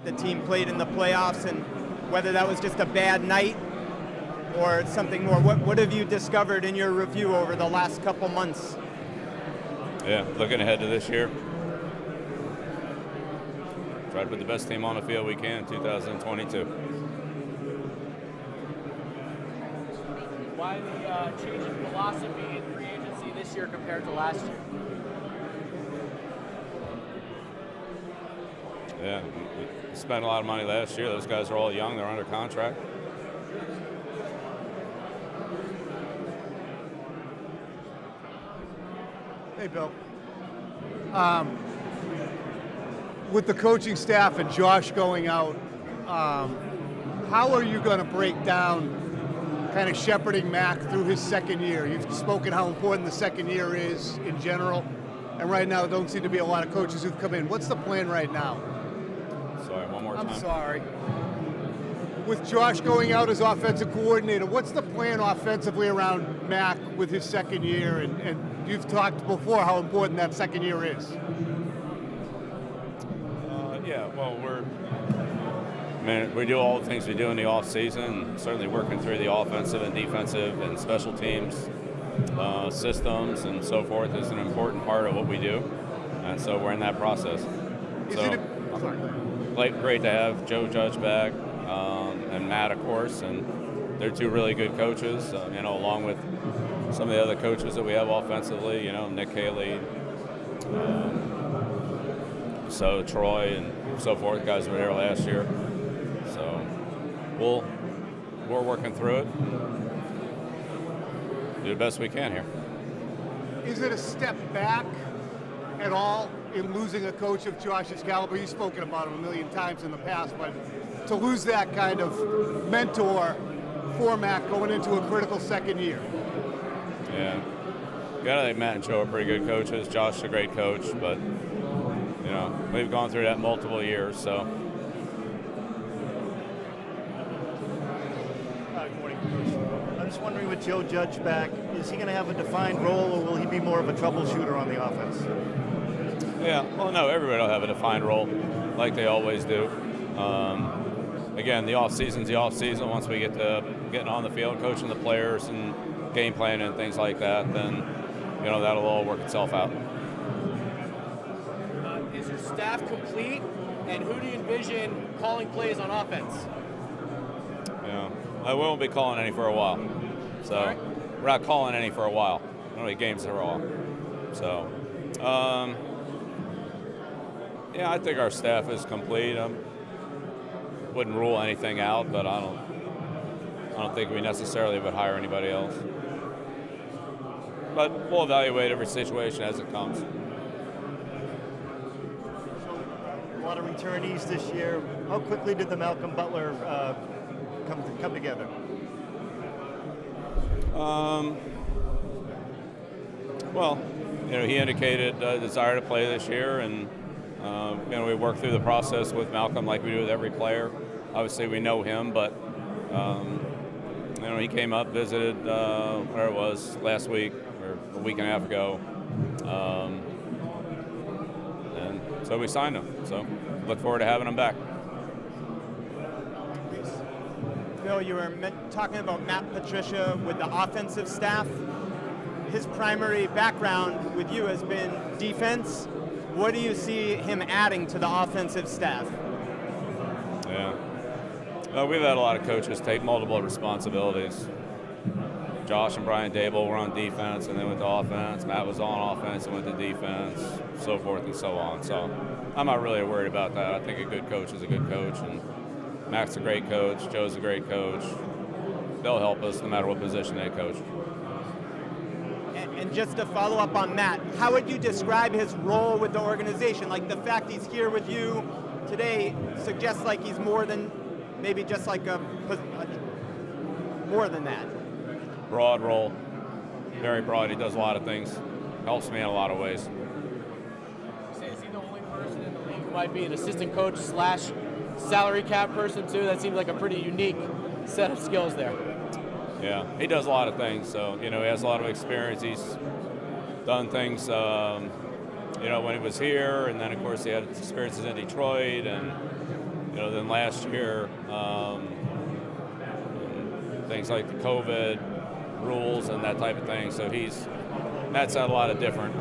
the team played in the playoffs and whether that was just a bad night or something more. What have you discovered in your review over the last couple months? Yeah, looking ahead to this year. Try to put the best team on the field we can in 2022. Why the change in philosophy in free agency this year compared to last year? Yeah, we spent a lot of money last year. Those guys are all young. They're under contract. Hey, Bill. With the coaching staff and Josh going out, how are you going to break down kind of shepherding Mac through his second year? You've spoken how important the second year is in general, and right now there don't seem to be a lot of coaches who've come in. What's the plan right now? Sorry, one more time. I'm sorry. With Josh going out as offensive coordinator, what's the plan offensively around Mac with his second year? And you've talked before how important that second year is. Yeah, well, we do all the things we do in the off season. Certainly working through the offensive and defensive and special teams systems and so forth is an important part of what we do, and so we're in that process. Great to have Joe Judge back and Matt, of course, and they're two really good coaches. Along with some of the other coaches that we have offensively. Nick Haley. So Troy and so forth, guys were there last year. So we're working through it. Do the best we can here. Is it a step back at all in losing a coach of Josh's caliber? You've spoken about him a million times in the past, but to lose that kind of mentor for Mac going into a critical second year. Yeah. I think Matt and Joe are pretty good coaches. Josh is a great coach, but we've gone through that multiple years, so. Good morning, Coach. I'm just wondering, with Joe Judge back, is he going to have a defined role, or will he be more of a troubleshooter on the offense? Yeah, well, no, everybody will have a defined role, like they always do. Again, the off-season's the off-season. Once we get to getting on the field, coaching the players and game planning and things like that, then, that'll all work itself out. Is your staff complete, and who do you envision calling plays on offense? Yeah, we won't be calling any for a while. So we're not calling any for a while. I don't know games are all. So, I think our staff is complete. Wouldn't rule anything out, but I don't think we necessarily would hire anybody else. But we'll evaluate every situation as it comes. A lot of returnees this year. How quickly did the Malcolm Butler come together? He indicated a desire to play this year, and we work through the process with Malcolm like we do with every player. Obviously, we know him, but he came up, visited where it was last week or a week and a half ago, and so we signed him. So look forward to having him back. Bill, you were talking about Matt Patricia with the offensive staff. His primary background with you has been defense. What do you see him adding to the offensive staff? Yeah. We've had a lot of coaches take multiple responsibilities. Josh and Brian Dable were on defense and then went to offense. Matt was on offense and went to defense, so forth and so on. So I'm not really worried about that. I think a good coach is a good coach, and Matt's a great coach. Joe's a great coach. They'll help us no matter what position they coach. And just to follow up on Matt, how would you describe his role with the organization? Like, the fact he's here with you today suggests like he's more than maybe just like more than that. Broad role, very broad. He does a lot of things, helps me in a lot of ways. Is he the only person in the league who might be an assistant coach / salary cap person too? That seems like a pretty unique set of skills there. Yeah, he does a lot of things. So, he has a lot of experience. He's done things, when he was here, and then, of course, he had experiences in Detroit, and than last year. Things like the COVID rules and that type of thing. So Matt's had a lot of different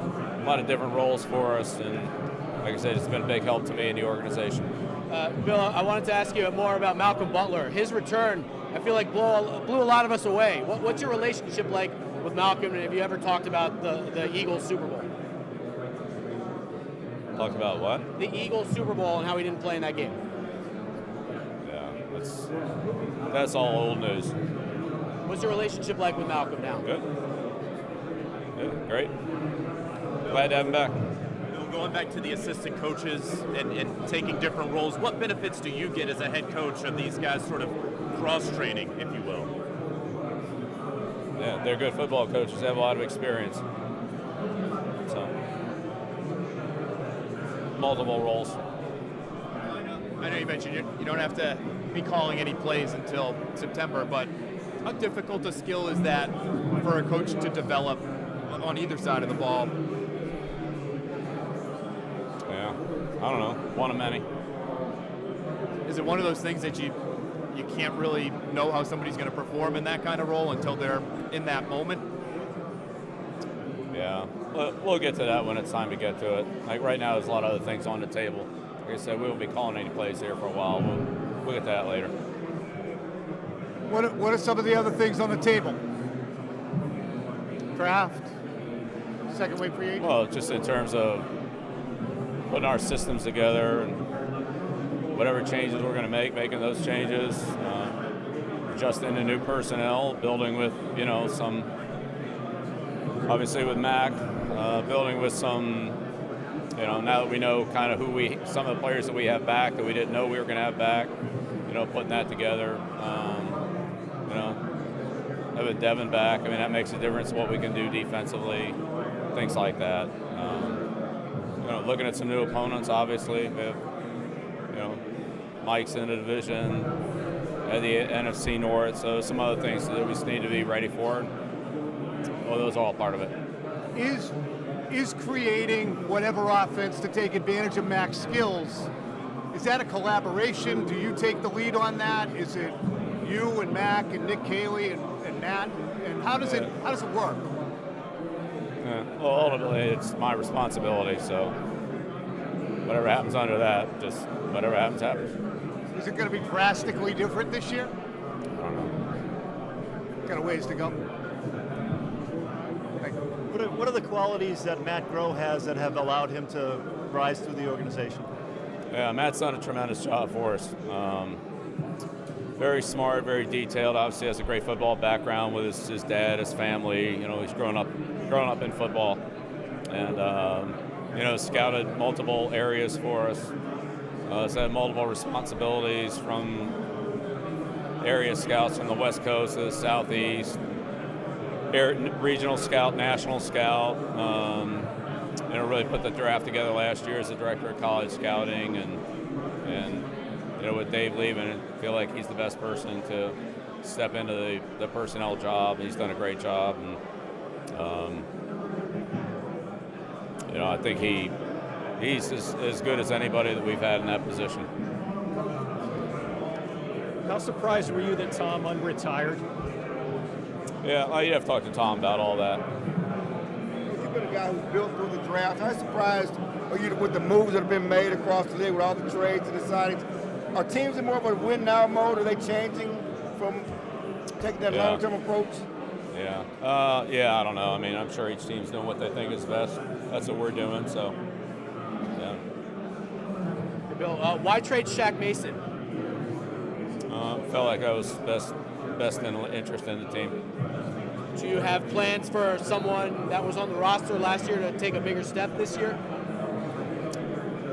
roles for us, and like I said, it's been a big help to me in the organization. Bill, I wanted to ask you more about Malcolm Butler. His return, I feel like blew a lot of us away. What's your relationship like with Malcolm, and have you ever talked about the Eagles Super Bowl? Talked about what? The Eagles Super Bowl and how he didn't play in that game. Yeah, that's all old news. What's your relationship like with Malcolm now? Good. Yeah, great. Glad to have him back. Going back to the assistant coaches and taking different roles, what benefits do you get as a head coach of these guys sort of cross-training, if you will? Yeah, they're good football coaches. They have a lot of experience. So, multiple roles. I know you mentioned you don't have to be calling any plays until September, but how difficult a skill is that for a coach to develop on either side of the ball? Yeah, I don't know. One of many. Is it one of those things that you can't really know how somebody's going to perform in that kind of role until they're in that moment? Yeah, we'll get to that when it's time to get to it. Like right now, there's a lot of other things on the table. Like I said, we won't be calling any plays here for a while. We'll get to that later. What are some of the other things on the table? Draft, second wave free agent? Well, just in terms of putting our systems together and whatever changes we're going to make, making those changes, adjusting to new personnel, building with, some, obviously with Mac, building with some, now that we know kind of some of the players that we have back that we didn't know we were going to have back, putting that together, having Devin back, I mean, that makes a difference what we can do defensively, things like that. Looking at some new opponents, obviously. We have, Mike's in the division, at the NFC North, so some other things that we just need to be ready for. Well, those are all part of it. Is creating whatever offense to take advantage of Mac's skills, is that a collaboration? Do you take the lead on that? Is it you and Mac and Nick Cayley and Matt? And how does it work? Yeah. Well, ultimately, it's my responsibility, so whatever happens under that, just whatever happens. Is it going to be drastically different this year? I don't know. Got a ways to go. What are the qualities that Matt Groh has that have allowed him to rise through the organization? Yeah, Matt's done a tremendous job for us. Very smart, very detailed. Obviously has a great football background with his dad, his family. He's grown up in football, and scouted multiple areas for us. Has had multiple responsibilities from area scouts from the West Coast to the Southeast, regional scout, national scout. Really put the draft together last year as the director of college scouting, and with Dave leaving, I feel like he's the best person to step into the personnel job. He's done a great job, and I think he's as good as anybody that we've had in that position. How surprised were you that Tom unretired? Yeah, you'd have to talk to Tom about all that. You've been a guy who's built through the draft. How surprised are you with the moves that have been made across the league with all the trades and the signings? Are teams in more of a win now mode? Are they changing from taking that long-term approach? Yeah. I don't know. I mean, I'm sure each team's doing what they think is best. That's what we're doing, so, yeah. Bill, why trade Shaq Mason? Felt like I was best in interest in the team. Do you have plans for someone that was on the roster last year to take a bigger step this year?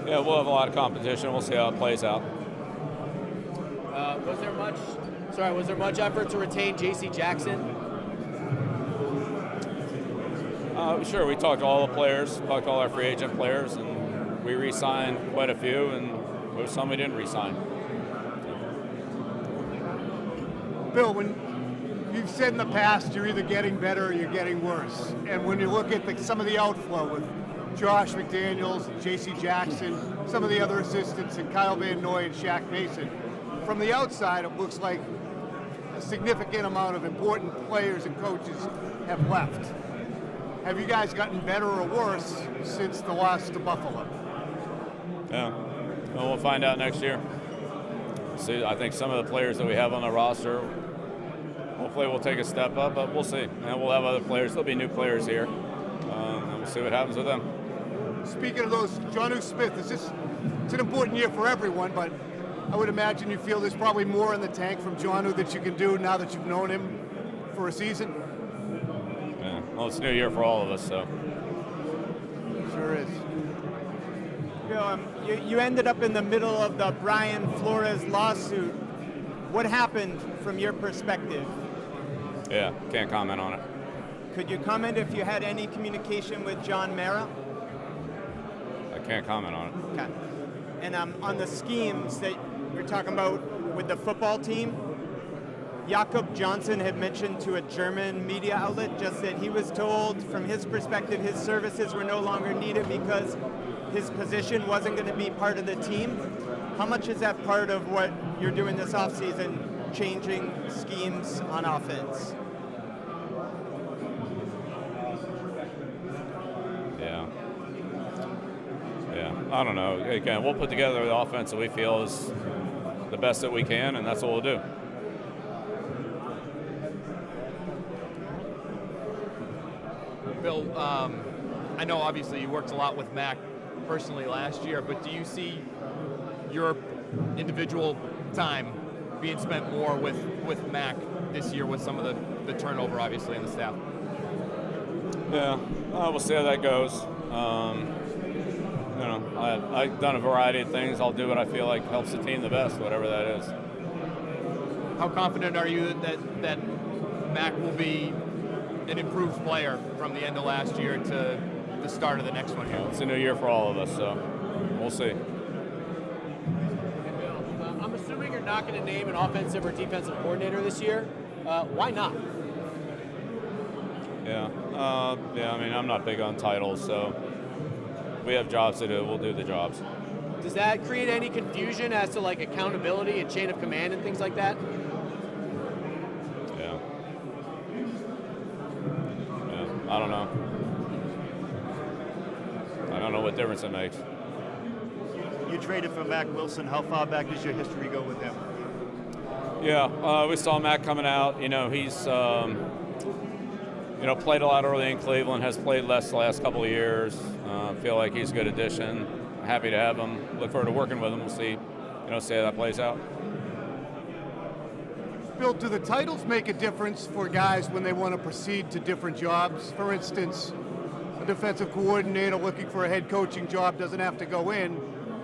Yeah, we'll have a lot of competition. We'll see how it plays out. Was there much effort to retain J.C. Jackson? Sure, we talked to all the players, talked to all our free agent players, and we re-signed quite a few, and there was some we didn't re-sign. Bill, when you've said in the past you're either getting better or you're getting worse, and when you look at some of the outflow with Josh McDaniels, J.C. Jackson, some of the other assistants, and Kyle Van Noy and Shaq Mason. From the outside, it looks like a significant amount of important players and coaches have left. Have you guys gotten better or worse since the loss to Buffalo? Yeah, well, we'll find out next year. See, I think some of the players that we have on the roster, hopefully we'll take a step up, but we'll see. And we'll have other players. There'll be new players here, and we'll see what happens with them. Speaking of those, Jonnu Smith, it's an important year for everyone, but I would imagine you feel there's probably more in the tank from Jonnu that you can do now that you've known him for a season? Yeah, well, it's a new year for all of us, so. Sure is. Bill, you ended up in the middle of the Brian Flores lawsuit. What happened from your perspective? Yeah, can't comment on it. Could you comment if you had any communication with John Mara? I can't comment on it. Okay. And on the schemes that you're talking about with the football team, Jakob Johnson had mentioned to a German media outlet just that he was told, from his perspective, his services were no longer needed because his position wasn't going to be part of the team. How much is that part of what you're doing this offseason, changing schemes on offense? Yeah, I don't know. Again, we'll put together the offense that we feel is the best that we can, and that's what we'll do. Bill, I know obviously you worked a lot with Mac personally last year, but do you see your individual time being spent more with Mac this year with some of the turnover obviously in the staff? Yeah, we'll see how that goes. I've done a variety of things. I'll do what I feel like helps the team the best, whatever that is. How confident are you that Mac will be an improved player from the end of last year to the start of the next one here? It's a new year for all of us, so we'll see. I'm assuming you're not going to name an offensive or defensive coordinator this year. Why not? Yeah, I mean, I'm not big on titles, so we have jobs to do. We'll do the jobs. Does that create any confusion as to like accountability and chain of command and things like that? Yeah, I don't know. I don't know what difference it makes. You traded for Mac Wilson. How far back does your history go with him? Yeah, we saw Mac coming out. You know, he's played a lot early in Cleveland, has played less the last couple of years. Feel like he's a good addition. Happy to have him. Look forward to working with him. We'll see, see how that plays out. Bill, do the titles make a difference for guys when they want to proceed to different jobs? For instance, a defensive coordinator looking for a head coaching job doesn't have to go in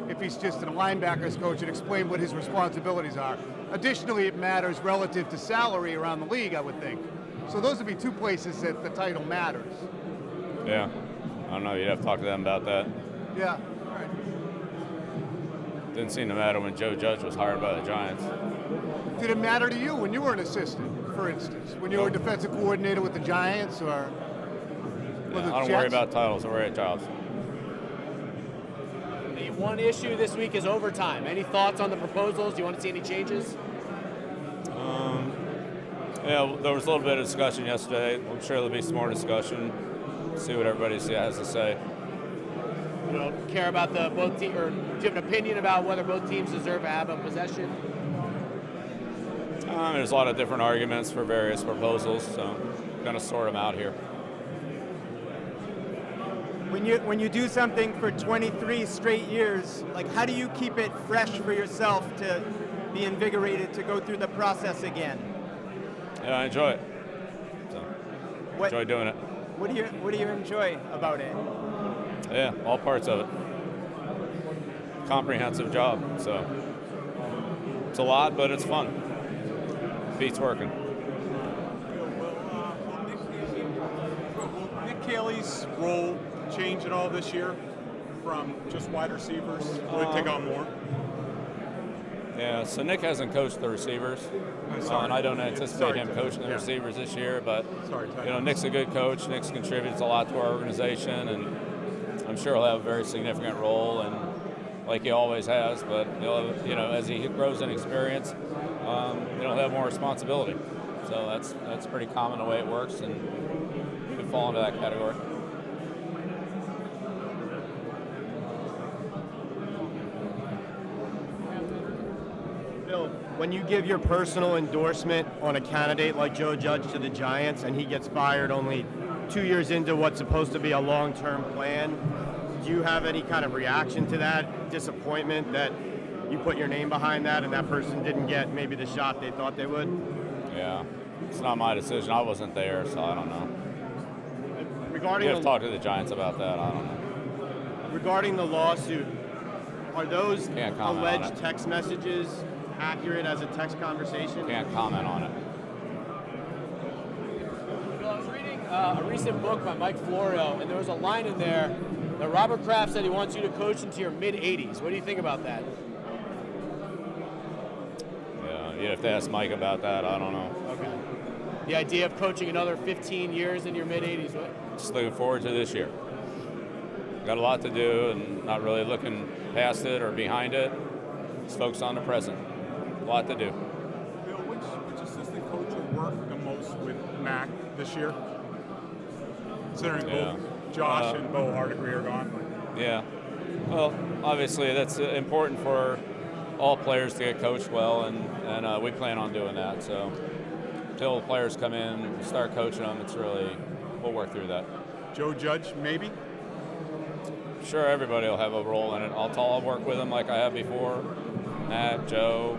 if he's just a linebackers coach and explain what his responsibilities are. Additionally, it matters relative to salary around the league, I would think. So those would be two places that the title matters. Yeah, I don't know. You'd have to talk to them about that. Yeah. All right. Didn't seem to matter when Joe Judge was hired by the Giants. Did it matter to you when you were an assistant, for instance, when you were a defensive coordinator with the Giants or I don't worry about titles. I worry about jobs. The one issue this week is overtime. Any thoughts on the proposals? Do you want to see any changes? Yeah, there was a little bit of discussion yesterday. I'm sure there'll be some more discussion. See what everybody has to say. You don't care about the both teams, or do you have an opinion about whether both teams deserve to have a possession? There's a lot of different arguments for various proposals, so I'm going to sort them out here. When you do something for 23 straight years, like how do you keep it fresh for yourself to be invigorated to go through the process again? Yeah, I enjoy it. So, enjoy doing it. What do you enjoy about it? Yeah, all parts of it. Comprehensive job, so it's a lot, but it's fun. Beats working. Will Nick Caley's role change at all this year from just wide receivers? Will it take on more? Yeah, so Nick hasn't coached the receivers, and I don't anticipate him coaching the receivers this year. But Nick's a good coach. Nick's contributes a lot to our organization, and I'm sure he'll have a very significant role, and like he always has. But as he grows in experience, he'll have more responsibility. So that's pretty common the way it works, and he could fall into that category. Bill, when you give your personal endorsement on a candidate like Joe Judge to the Giants and he gets fired only 2 years into what's supposed to be a long-term plan, do you have any kind of reaction to that? Disappointment that you put your name behind that and that person didn't get maybe the shot they thought they would? Yeah, it's not my decision. I wasn't there, so I don't know. Regarding you have to talk to the Giants about that. I don't know. Regarding the lawsuit, are those alleged text messages accurate as a text conversation? Can't comment on it. Bill, I was reading a recent book by Mike Florio, and there was a line in there that Robert Kraft said he wants you to coach into your mid-80s. What do you think about that? Yeah, you'd have to ask Mike about that. I don't know. Okay. The idea of coaching another 15 years in your mid-80s, what? Just looking forward to this year. Got a lot to do and not really looking past it or behind it. Just focus on the present. A lot to do. Bill, which assistant coach will work the most with Mac this year? Considering both Josh and Bo Hardigree are gone. Yeah. Well, obviously that's important for all players to get coached well, and we plan on doing that. So until players come in, start coaching them, we'll work through that. Joe Judge, maybe? Sure, everybody will have a role in it. I'll work with them like I have before. Matt, Joe.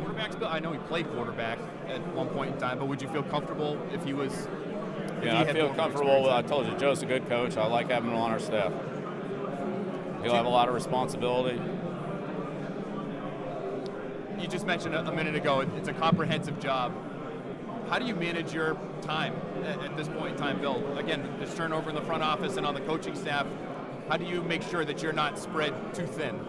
Quarterbacks, Bill, I know he played quarterback at one point in time, but would you feel comfortable if he was? Yeah, I feel comfortable. I told you, Joe's a good coach. I like having him on our staff. He'll have a lot of responsibility. You just mentioned a minute ago, it's a comprehensive job. How do you manage your time at this point in time, Bill? Again, there's turnover in the front office and on the coaching staff. How do you make sure that you're not spread too thin?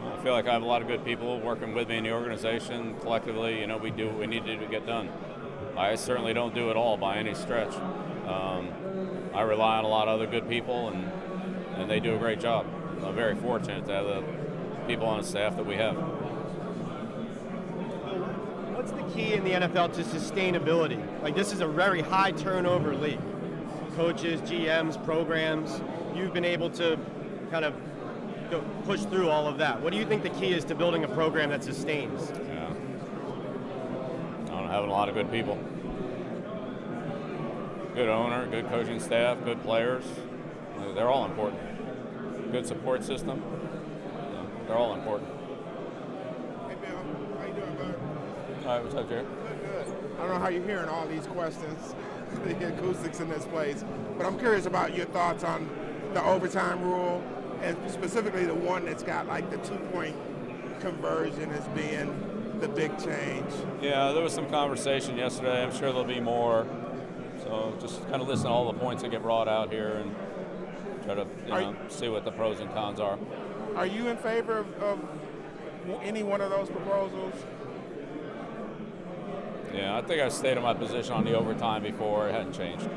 I feel like I have a lot of good people working with me in the organization. Collectively, we do what we need to do to get done. I certainly don't do it all by any stretch. I rely on a lot of other good people, and they do a great job. I'm very fortunate to have the people on the staff that we have. What's the key in the NFL to sustainability? Like, this is a very high turnover league. Coaches, GMs, programs, you've been able to kind of push through all of that. What do you think the key is to building a program that sustains? Yeah. Having a lot of good people. Good owner, good coaching staff, good players. They're all important. Good support system. They're all important. Hey, Bill, how you doing, bud? All right, what's up, Jared? Good. I don't know how you're hearing all these questions, the acoustics in this place, but I'm curious about your thoughts on the overtime rule, and specifically the one that's got like the 2-point conversion as being the big change. Yeah, there was some conversation yesterday. I'm sure there'll be more. So just kind of listen to all the points that get brought out here and try to see what the pros and cons are. Are you in favor of any one of those proposals? Yeah, I think I stayed in my position on the overtime before. It hadn't changed.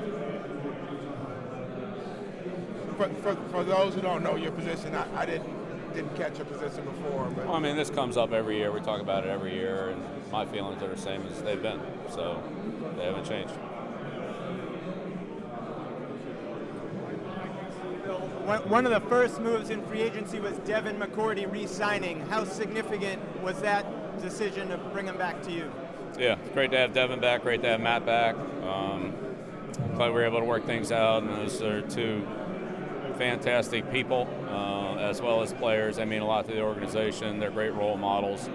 For those who don't know your position, I didn't catch your position before. But Well, I mean, this comes up every year. We talk about it every year, and my feelings are the same as they've been. So they haven't changed. One of the first moves in free agency was Devin McCourty re-signing. How significant was that decision to bring him back to you? Yeah, it's great to have Devin back, great to have Matt back. Glad we were able to work things out, and those are two fantastic people, as well as players. They mean a lot to the organization. They're great role models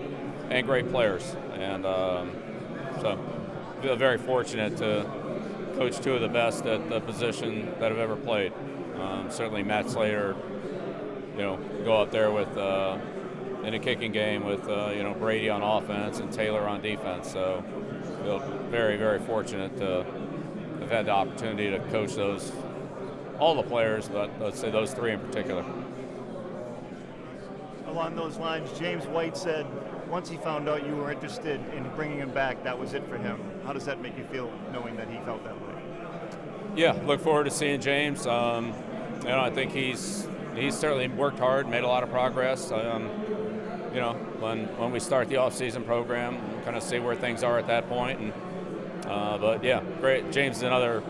and great players. And so I feel very fortunate to coach two of the best at the position that have ever played. Certainly Matt Slater, go up there with in a kicking game with Brady on offense and Taylor on defense. So I feel very, very fortunate to have had the opportunity to coach all the players, but let's say those three in particular. Along those lines, James White said once he found out you were interested in bringing him back, that was it for him. How does that make you feel knowing that he felt that way? Yeah, look forward to seeing James. I think he's certainly worked hard, made a lot of progress. When we start the off-season program, kind of see where things are at that point. And but yeah, great. James is another,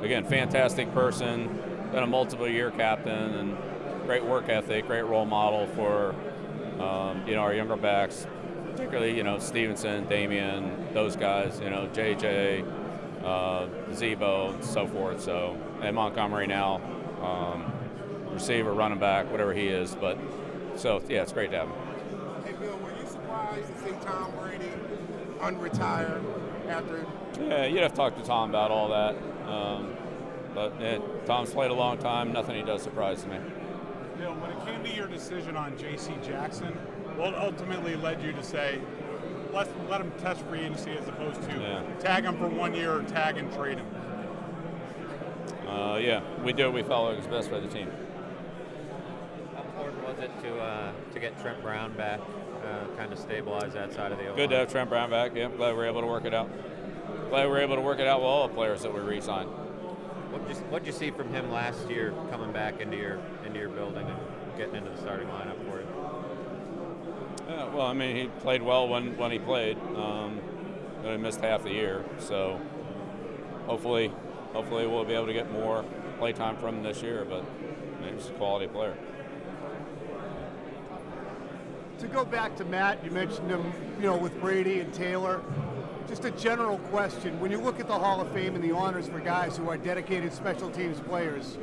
again, fantastic person, been a multiple-year captain, and great work ethic, great role model for our younger backs, particularly Stevenson, Damian, those guys, JJ, Zebo, and so forth. So, and Montgomery now, receiver, running back, whatever he is. But so yeah, it's great to have him. Hey Bill, were you surprised to see Tom Brady unretire after? Yeah, you'd have to talk to Tom about all that. But Tom's played a long time. Nothing he does surprises me. Bill, when it came to your decision on J.C. Jackson, what ultimately led you to say, let him test free agency as opposed to tag him for 1 year or tag and trade him? Yeah, we did what we felt like was best for the team. How important was it to get Trent Brown back, kind of stabilize that side of the O-line? Good to have Trent Brown back. Yeah, glad we were able to work it out. Glad we were able to work it out with all the players that we re-signed. What'd you see from him last year coming back into your building and getting into the starting lineup for you? Yeah, well, I mean, he played well when he played. But he missed half the year, so hopefully we'll be able to get more play time from him this year. But he's a quality player. To go back to Matt, you mentioned him, with Brady and Taylor. Just a general question. When you look at the Hall of Fame and the honors for guys who are dedicated special teams players,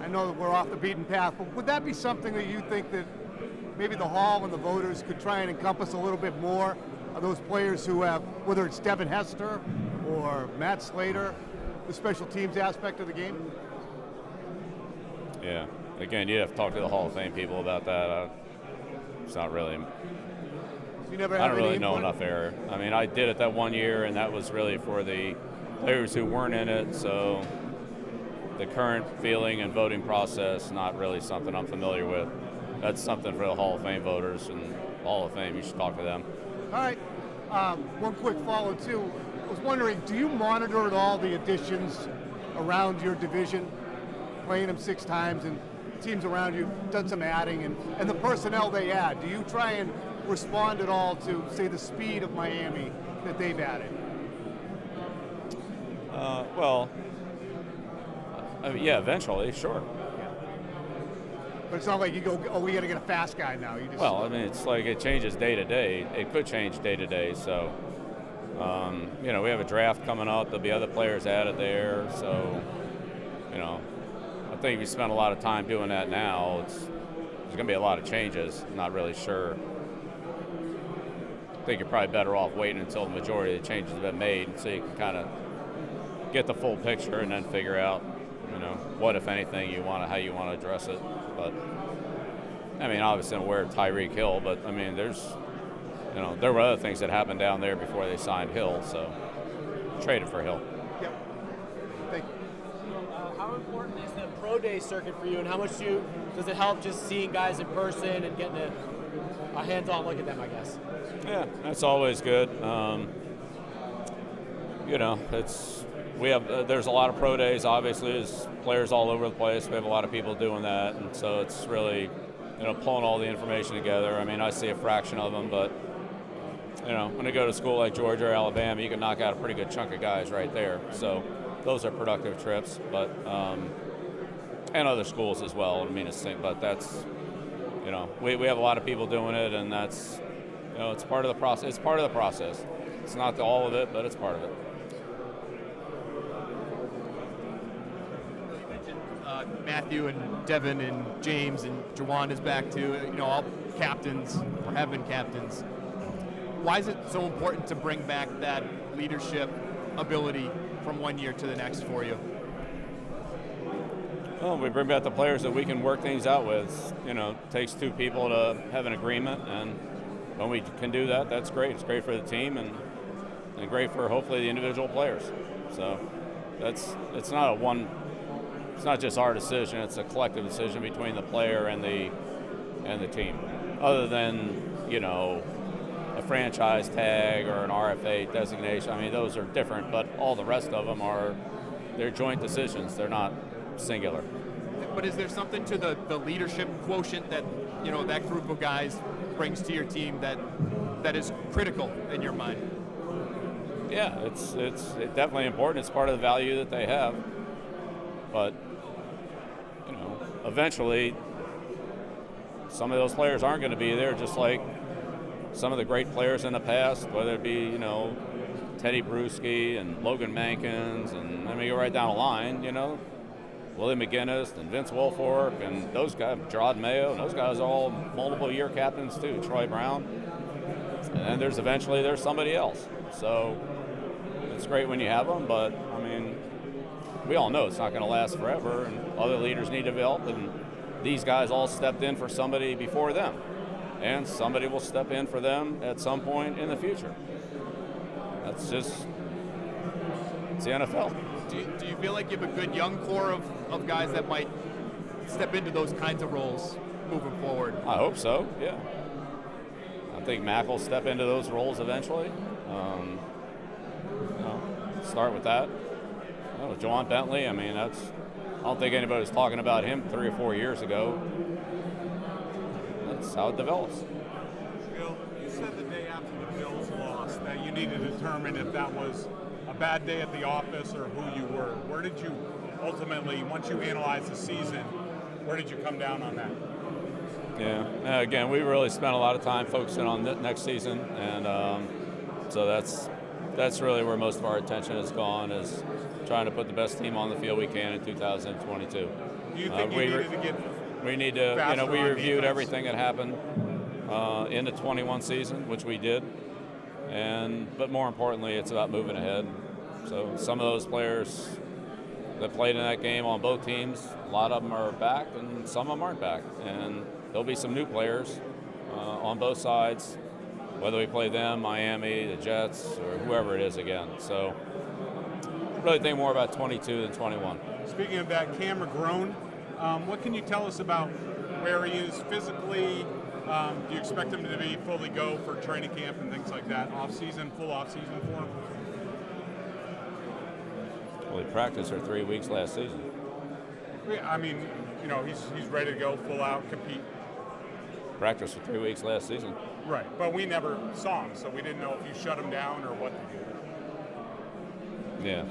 I know that we're off the beaten path, but would that be something that you think that maybe the Hall and the voters could try and encompass a little bit more of those players who have, whether it's Devin Hester or Matt Slater, the special teams aspect of the game? Yeah. Again, you'd have to talk to the Hall of Fame people about that. It's not really. You never I don't really know enough there. I mean, I did it that 1 year, and that was really for the players who weren't in it. So the current feeling and voting process, not really something I'm familiar with. That's something for the Hall of Fame voters and Hall of Fame. You should talk to them. All right. One quick follow, too. I was wondering, do you monitor at all the additions around your division, playing them 6 times, and teams around you done some adding, and the personnel they add? Do you try and respond at all to, say, the speed of Miami that they've added? Yeah, eventually, sure. But it's not like you go, we got to get a fast guy now. You just. Well, I mean, it's like it changes day to day. It could change day to day. So, we have a draft coming up. There'll be other players added there. So, I think if you spend a lot of time doing that now, there's going to be a lot of changes. I'm not really sure. I think you're probably better off waiting until the majority of the changes have been made, so you can kind of get the full picture and then figure out, what, if anything, how you want to address it. But I mean, obviously I'm aware of Tyreek Hill, but I mean, there were other things that happened down there before they signed Hill, so traded for Hill. Yep. Thank you. How important is the pro day circuit for you, and how much does it help just seeing guys in person and getting a hands-on look at them, I guess? Yeah, that's always good. There's a lot of pro days. Obviously, there's players all over the place. We have a lot of people doing that, and so it's really, pulling all the information together. I mean, I see a fraction of them, but when you go to school like Georgia or Alabama, you can knock out a pretty good chunk of guys right there. So those are productive trips, but and other schools as well. I mean, but that's, we have a lot of people doing it, and that's, it's part of the process. It's part of the process. It's not all of it, but it's part of it. Matthew and Devin and James and Jawan is back too. All captains or have been captains. Why is it so important to bring back that leadership ability from 1 year to the next for you? Well, we bring back the players that we can work things out with. It takes 2 people to have an agreement, and when we can do that, that's great. It's great for the team and great for hopefully the individual players. So it's not just our decision, it's a collective decision between the player and the team. Other than, a franchise tag or an RFA designation. I mean, those are different, but all the rest of them they're joint decisions. They're not singular. But is there something to the leadership quotient that that group of guys brings to your team that is critical in your mind? Yeah, it's definitely important. It's part of the value that they have. But eventually, some of those players aren't going to be there. Just like some of the great players in the past, whether it be Teddy Bruschi and Logan Mankins, and let me go right down the line. Willie McGinnis and Vince Wilfork and those guys, Gerard Mayo, and those guys are all multiple year captains too, Troy Brown. And there's somebody else. So it's great when you have them, but I mean, we all know it's not going to last forever, and other leaders need to develop, and these guys all stepped in for somebody before them, and somebody will step in for them at some point in the future. It's the NFL. Do you feel like you have a good young core of guys that might step into those kinds of roles moving forward? I hope so, yeah. I think Mac will step into those roles eventually. Start with that. Juwan Bentley, I mean, I don't think anybody was talking about him 3 or 4 years ago. That's how it develops. Bill, you said the day after the Bills lost that you needed to determine if that was a bad day at the office or who you were. Where did you ultimately, once you analyzed the season, where did you come down on that? Yeah, again, we really spent a lot of time focusing on the next season, and so that's really where most of our attention has gone, is trying to put the best team on the field we can in 2022. Do you think you needed to get we need to, faster we on reviewed defense? everything that happened in the 21 season, which we did, but more importantly, it's about moving ahead. So some of those players that played in that game on both teams, a lot of them are back, and some of them aren't back, and there'll be some new players on both sides, whether we play them, Miami, the Jets, or whoever it is again. So really think more about 22 than 21. Speaking of that, Cam McGrone, what can you tell us about where he is physically? Do you expect him to be fully go for training camp and things like that, full off-season for him? Well, he practiced for 3 weeks last season. Yeah, I mean, he's ready to go full out, compete. Practiced for 3 weeks last season. Right, but we never saw him, so we didn't know if you shut him down or what to do. Yeah.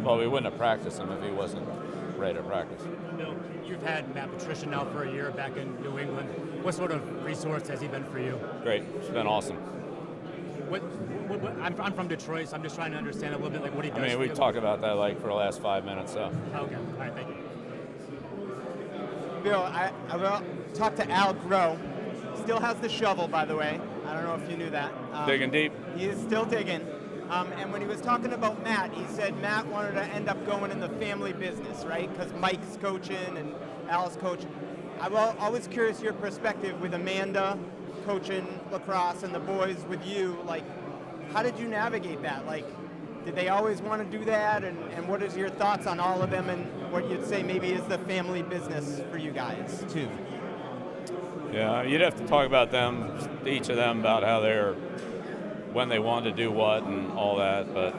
Well, we wouldn't have practiced him if he wasn't ready to practice. Bill, you've had Matt Patricia now for a year back in New England. What sort of resource has he been for you? Great. It's been awesome. I'm from Detroit, so I'm just trying to understand a little bit like what he does. I mean, we talked about that for the last 5 minutes. So. Okay. All right. Thank you. Bill, I will talk to Al Groh. Still has the shovel, by the way. I don't know if you knew that. Digging deep. He is still digging. And when he was talking about Matt, he said Matt wanted to end up going in the family business, right? Because Mike's coaching and Al's coaching. I'm always curious your perspective with Amanda coaching lacrosse and the boys with you. Like, how did you navigate that? Like, did they always want to do that? And what is your thoughts on all of them and what you'd say maybe is the family business for you guys, too? Yeah, you'd have to talk about them, each of them, about how when they wanted to do what and all that. But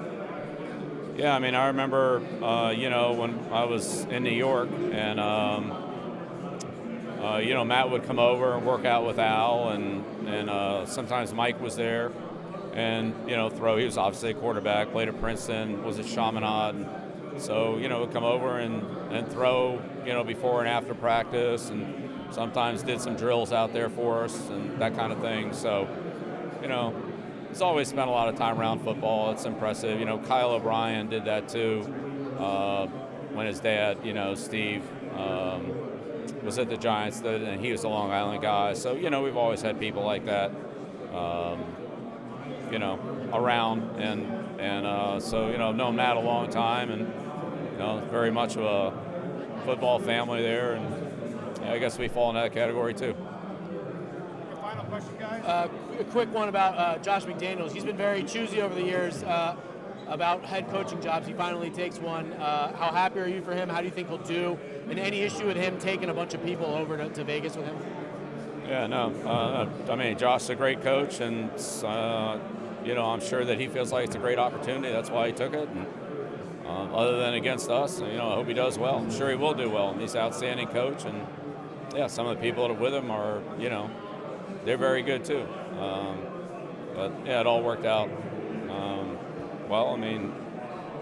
yeah, I mean, I remember, when I was in New York and, Matt would come over and work out with Al, and sometimes Mike was there and, throw. He was obviously a quarterback, played at Princeton, was at Chaminade. So, would come over and throw, before and after practice, and sometimes did some drills out there for us and that kind of thing. So, he's always spent a lot of time around football. It's impressive. Kyle O'Brien did that too when his dad, Steve, was at the Giants, and he was a Long Island guy. So, we've always had people like that, around. And so, known Matt a long time, and, very much of a football family there. And I guess we fall in that category too. Final question, guys. A quick one about Josh McDaniels. He's been very choosy over the years about head coaching jobs. He finally takes one. How happy are you for him? How do you think he'll do? And any issue with him taking a bunch of people over to Vegas with him? Yeah, no. I mean, Josh's a great coach, and I'm sure that he feels like it's a great opportunity. That's why he took it. And, other than against us, I hope he does well. I'm sure he will do well. He's an outstanding coach, and yeah, some of the people that are with him are, they're very good too. But yeah, it all worked out well. I mean,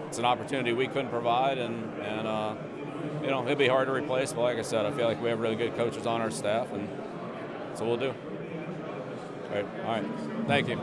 it's an opportunity we couldn't provide, and it'll be hard to replace. But like I said, I feel like we have really good coaches on our staff, and so we'll do. All right. Thank you.